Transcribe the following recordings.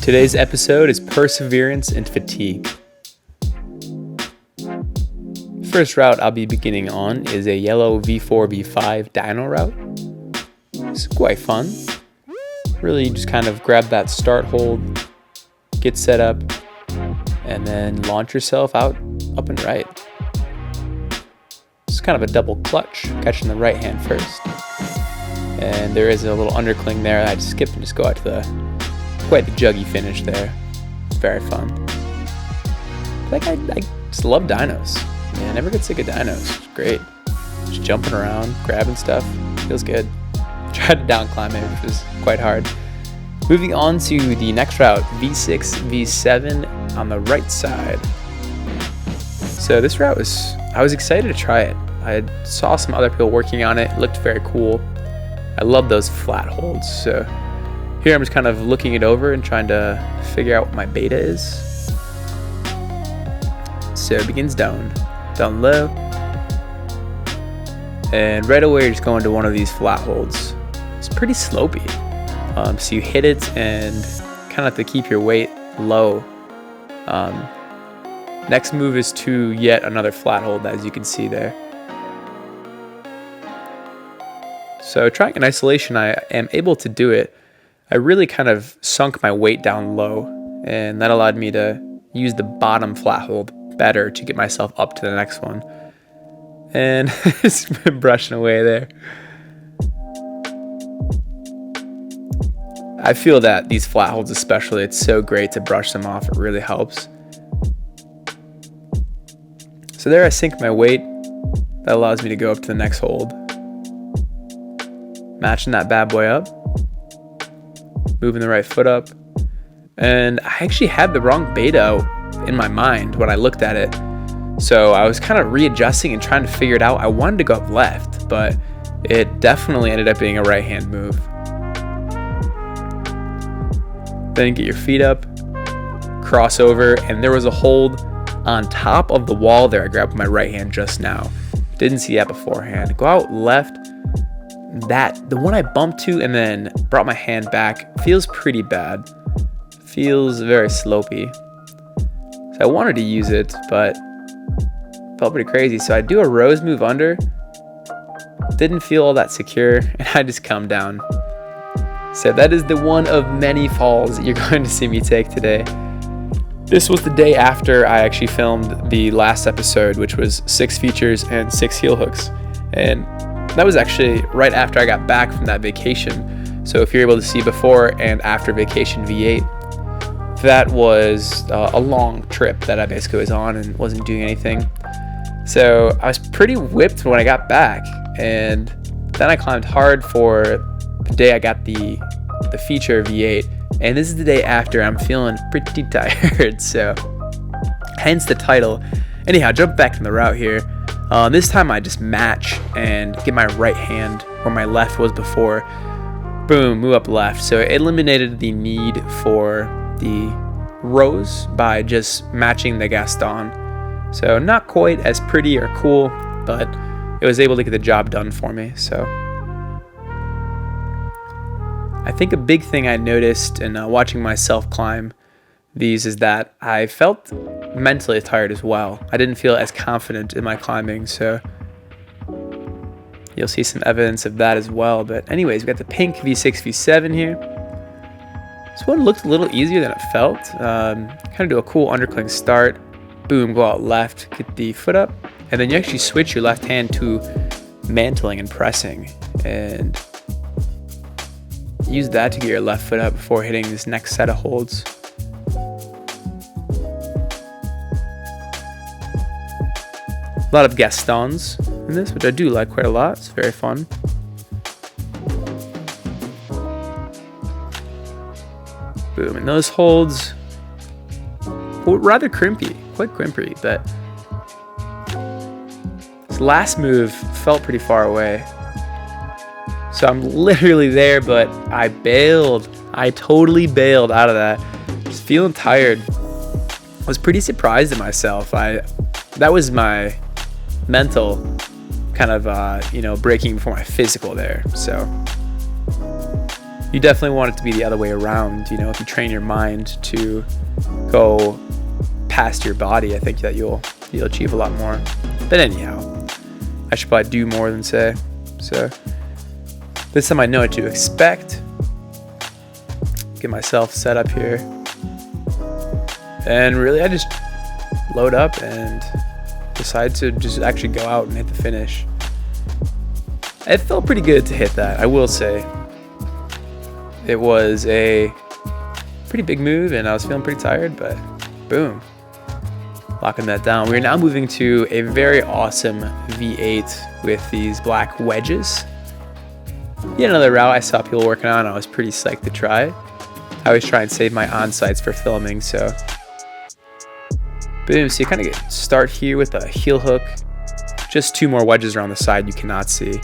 Today's episode is Perseverance and Fatigue. First route I'll be beginning on is a yellow V4 V5 dyno route. It's quite fun. Really just kind of grab that start hold, get set up, and then launch yourself out up and right. It's kind of a double clutch, catching the right hand first. And there is a little undercling there. I just skip and just go out to the quite the juggy finish there. Very fun. I just love dynos. Yeah, I never get sick of dynos. It's great. Just jumping around, grabbing stuff. Feels good. Tried to down climb it, which was quite hard. Moving on to the next route, V6, V7 on the right side. So this route I was excited to try it. I saw some other people working on it. It looked very cool. I love those flat holds. So here I'm just kind of looking it over and trying to figure out what my beta is. So it begins down low. And right away you're just going to one of these flat holds. It's pretty slopey. So you hit it and kind of have to keep your weight low. Next move is to yet another flat hold, as you can see there. So trying in isolation, I am able to do it. I really kind of sunk my weight down low, and that allowed me to use the bottom flat hold better to get myself up to the next one. And it's been brushing away there. I feel that these flat holds especially, it's so great to brush them off. It really helps. So there I sink my weight. That allows me to go up to the next hold. Matching that bad boy up. Moving the right foot up. And I actually had the wrong beta in my mind when I looked at it. So I was kind of readjusting and trying to figure it out. I wanted to go up left, but it definitely ended up being a right hand move. Then get your feet up, cross over, and there was a hold on top of the wall there. I grabbed with my right hand just now. Didn't see that beforehand. Go out left. The one I bumped to and then brought my hand back feels pretty bad. Feels very slopey. So I wanted to use it, but felt pretty crazy. So I do a rose move under. Didn't feel all that secure, and I just come down. So that is the one of many falls that you're going to see me take today. This was the day after I actually filmed the last episode, which was 6 features and 6 heel hooks. And that was actually right after I got back from that vacation. So if you're able to see before and after vacation V8, that was a long trip that I basically was on and wasn't doing anything. So I was pretty whipped when I got back. And then I climbed hard for the day I got the feature V8. And this is the day after. I'm feeling pretty tired. So hence the title. Anyhow, jump back from the route here. This time I just match and get my right hand where my left was before. Boom, move up left. So it eliminated the need for the rose by just matching the gaston. So not quite as pretty or cool, but it was able to get the job done for me. So I think a big thing I noticed in watching myself climb these is that I felt mentally tired as well. I didn't feel as confident in my climbing, so you'll see some evidence of that as well. But anyways, we got the pink V6, V7 here. This one looked a little easier than it felt. Kind of do a cool undercling start. Boom, go out left, get the foot up, and then you actually switch your left hand to mantling and pressing, and use that to get your left foot up before hitting this next set of holds. A lot of gastons in this, which I do like quite a lot. It's very fun. Boom, and those holds were rather crimpy, quite crimpy, but this last move felt pretty far away. So I'm literally there, but I bailed. I totally bailed out of that. Just feeling tired. I was pretty surprised at myself. That was my mental kind of breaking before my physical there. So you definitely want it to be the other way around. You know, if you train your mind to go past your body, I think that you'll achieve a lot more. But anyhow, I should probably do more than say. So this time I know what to expect. Get myself set up here. And really I just load up and decide to just actually go out and hit the finish. It felt pretty good to hit that, I will say. It was a pretty big move and I was feeling pretty tired, but boom. Locking that down. We're now moving to a very awesome V8 with these black wedges. Yet another route I saw people working on. I was pretty psyched to try. I always try and save my on-sites for filming, so boom. So you kind of start here with a heel hook. Just 2 more wedges around the side you cannot see.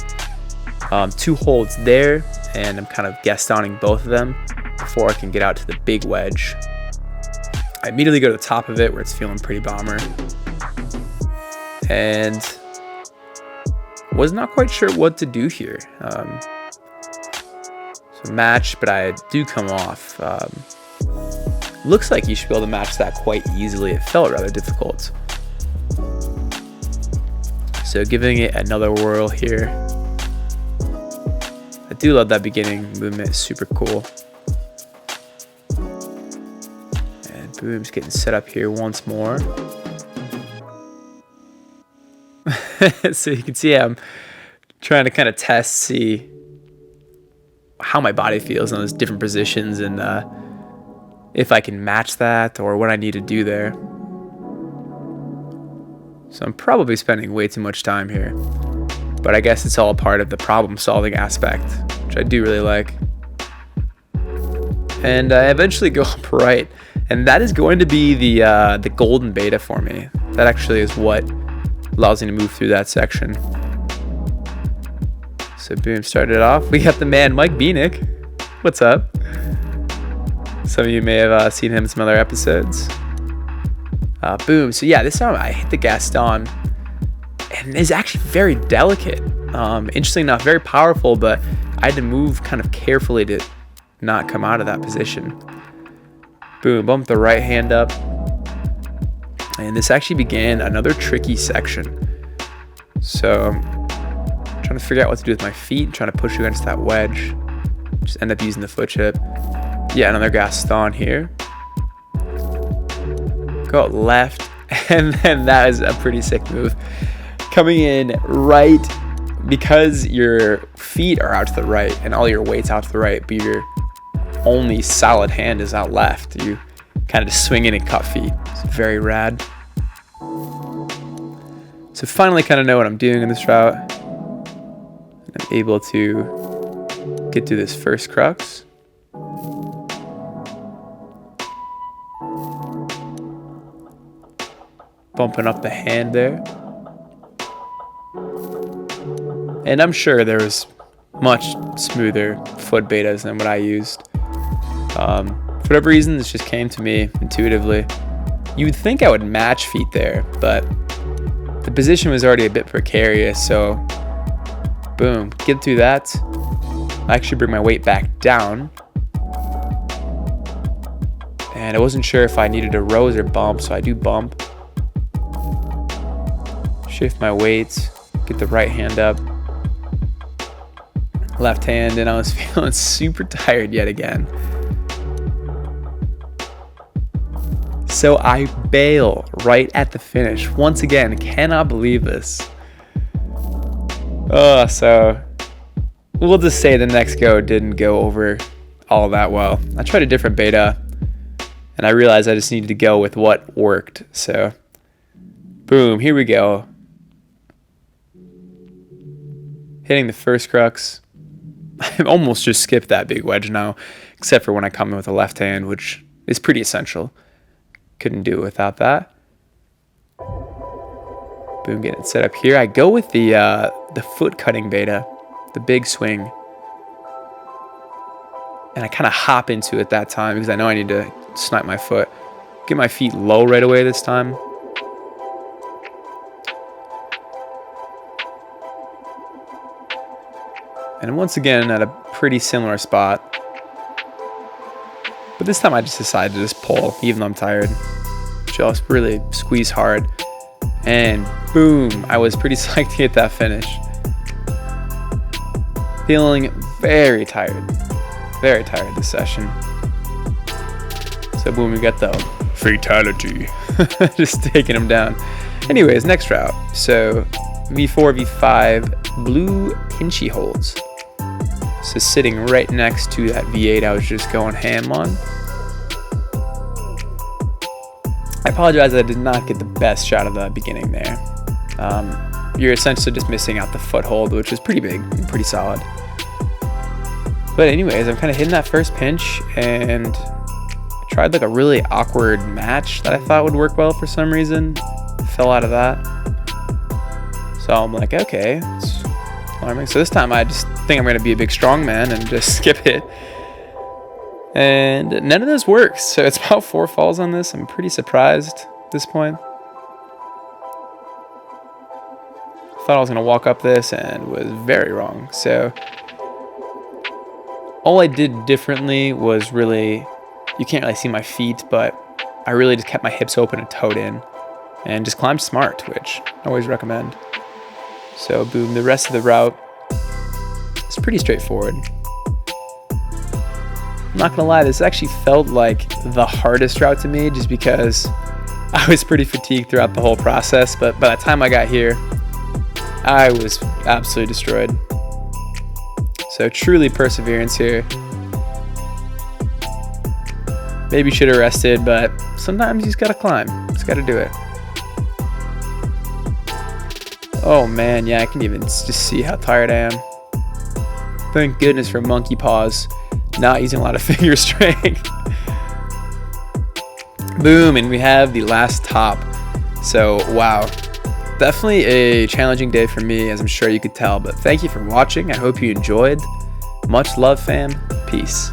2 holds there, and I'm kind of gastoning both of them before I can get out to the big wedge. I immediately go to the top of it where it's feeling pretty bomber. And was not quite sure what to do here. So match, but I do come off. Looks like you should be able to match that quite easily. It felt rather difficult. So giving it another whirl here. I do love that beginning movement, it's super cool. And boom, just getting set up here once more. So you can see I'm trying to kind of see how my body feels in those different positions and if I can match that or what I need to do there. So I'm probably spending way too much time here, but I guess it's all a part of the problem solving aspect, which I do really like. And I eventually go up right, and that is going to be the golden beta for me. That actually is what allows me to move through that section. So boom, started it off. We got the man Mike Beanick. What's up? Some of you may have seen him in some other episodes. Boom. So yeah, this time I hit the gaston, and it's actually very delicate. Interestingly enough, very powerful, but I had to move kind of carefully to not come out of that position. Boom, bump the right hand up. And this actually began another tricky section. So I'm trying to figure out what to do with my feet, trying to push against that wedge. Just end up using the foot chip. Yeah, another gaston here. Go out left, and then that is a pretty sick move. Coming in right, because your feet are out to the right and all your weight's out to the right, but your only solid hand is out left. You kind of just swing in and cut feet. It's very rad. So finally kind of know what I'm doing in this route. And I'm able to get through this first crux. Bumping up the hand there. And I'm sure there was much smoother foot betas than what I used. For whatever reason, this just came to me intuitively. You would think I would match feet there, but the position was already a bit precarious, so boom, get through that. I actually bring my weight back down. And I wasn't sure if I needed to rose or bump, so I do bump. Shift my weight, get the right hand up. Left hand, and I was feeling super tired yet again. So I bail right at the finish. Once again, cannot believe this. So we'll just say the next go didn't go over all that well. I tried a different beta, and I realized I just needed to go with what worked. So boom, here we go. Hitting the first crux. I almost just skipped that big wedge now, except for when I come in with the left hand, which is pretty essential. Couldn't do it without that. Boom, getting it set up here. I go with the foot cutting beta, the big swing. And I kind of hop into it that time because I know I need to snipe my foot. Get my feet low right away this time. And once again, at a pretty similar spot. But this time I just decided to just pull, even though I'm tired. Just really squeeze hard. And boom, I was pretty psyched to get that finish. Feeling very tired this session. So boom, we got the fatality. Just taking him down. Anyways, next route. So V4, V5, blue pinchy holds. So sitting right next to that V8 I was just going ham on. I apologize that I did not get the best shot of the beginning there. You're essentially just missing out the foothold, which is pretty big and pretty solid. But anyways, I'm kind of hitting that first pinch and tried like a really awkward match that I thought would work well for some reason. Fell out of that. So I'm like, okay, it's alarming. So this time I just think I'm going to be a big strong man and just skip it. And none of this works. So it's about 4 falls on this. I'm pretty surprised at this point. Thought I was going to walk up this and was very wrong. So all I did differently was really, you can't really see my feet, but I really just kept my hips open and toed in and just climbed smart, which I always recommend. So boom, the rest of the route is pretty straightforward. I'm not gonna lie, this actually felt like the hardest route to me just because I was pretty fatigued throughout the whole process, but by the time I got here, I was absolutely destroyed. So truly perseverance here. Maybe should have rested, but sometimes you just gotta climb. Just gotta do it. Oh man, yeah, I can even just see how tired I am. Thank goodness for monkey paws. Not using a lot of finger strength. Boom, and we have the last top. So wow, definitely a challenging day for me, as I'm sure you could tell, but thank you for watching. I hope you enjoyed. Much love, fam. Peace.